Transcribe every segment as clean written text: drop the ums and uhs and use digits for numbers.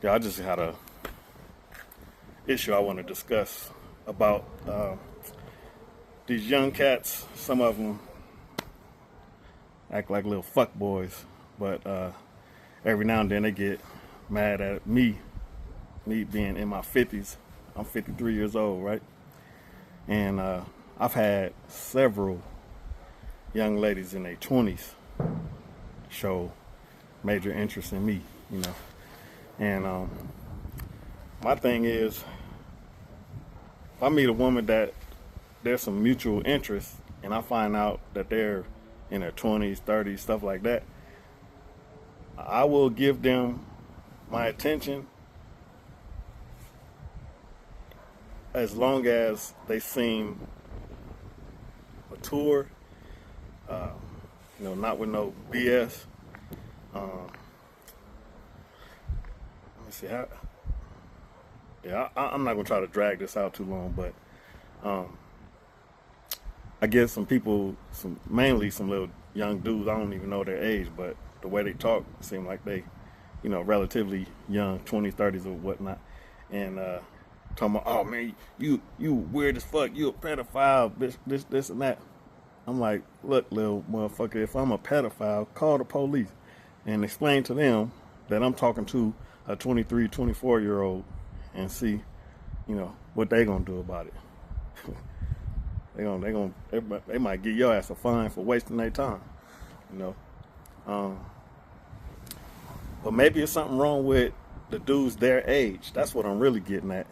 Yeah, I just had a issue I want to discuss about these young cats. Some of them act like little fuck boys, but every now and then they get mad at me being in my 50s. I'm 53 years old, right? And I've had several young ladies in their 20s show major interest in me, you know. And my thing is, if I meet a woman that there's some mutual interest, and I find out that they're in their 20s, 30s, stuff like that, I will give them my attention as long as they seem mature, not with no BS. Let me see how. Yeah, I'm not gonna try to drag this out too long, but I guess some people, mainly some little young dudes, I don't even know their age, but the way they talk seem like they, relatively young, 20s, 30s or whatnot, and talking about, oh man, you weird as fuck, you a pedophile, bitch, this and that. I'm like, look, little motherfucker, if I'm a pedophile, call the police and explain to them that I'm talking to a 23, 24-year-old and see, what they gonna do about it. They might give your ass a fine for wasting their time, you know. But maybe it's something wrong with the dudes their age. That's what I'm really getting at.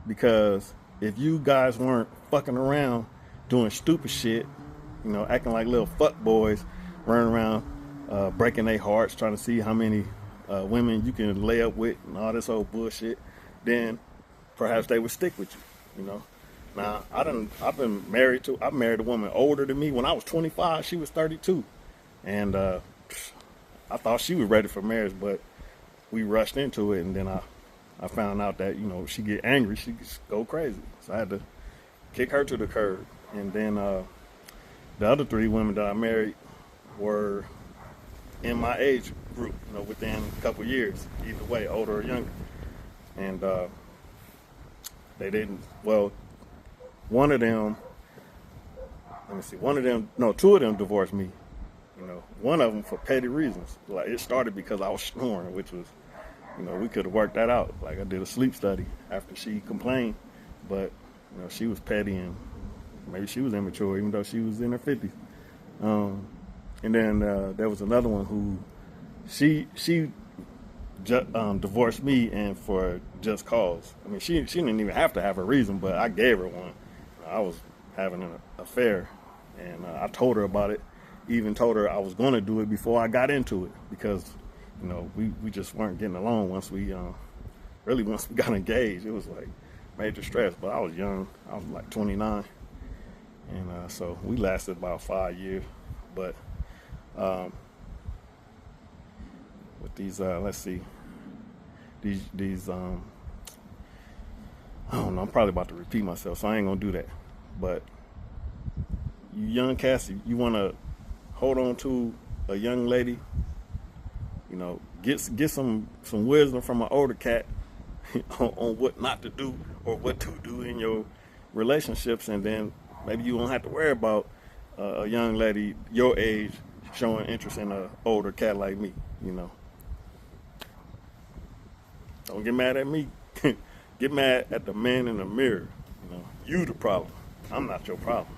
Because if you guys weren't fucking around doing stupid shit, acting like little fuck boys, running around breaking their hearts, trying to see how many women you can lay up with and all this old bullshit, then perhaps they would stick with you. Now, I married a woman older than me. When I was 25, she was 32. And I thought she was ready for marriage, but we rushed into it, and then I found out that, she get angry, she just go crazy. So I had to kick her to the curb. And then the other three women that I married were in my age group, within a couple years, either way, older or younger. And they didn't, well, two of them divorced me. One of them for petty reasons. Like, it started because I was snoring, which was, we could have worked that out. Like, I did a sleep study after she complained, but, she was petty and maybe she was immature, even though she was in her 50s. And then there was another one who, she divorced me and for just cause. I mean, she didn't even have to have a reason, but I gave her one. I was having an affair, and I told her about it. Even told her I was going to do it before I got into it because, we just weren't getting along once we got engaged. It was like major stress, but I was young. I was like 29, and so we lasted about 5 years. But with these, let's see, these I don't know. I'm probably about to repeat myself, so I ain't gonna do that. But you young cats, you want to hold on to a young lady, get some wisdom from an older cat on what not to do or what to do in your relationships, and then maybe you won't have to worry about a young lady your age showing interest in an older cat like me. Don't get mad at me. Get mad at the man in the mirror. You the problem. I'm not your problem.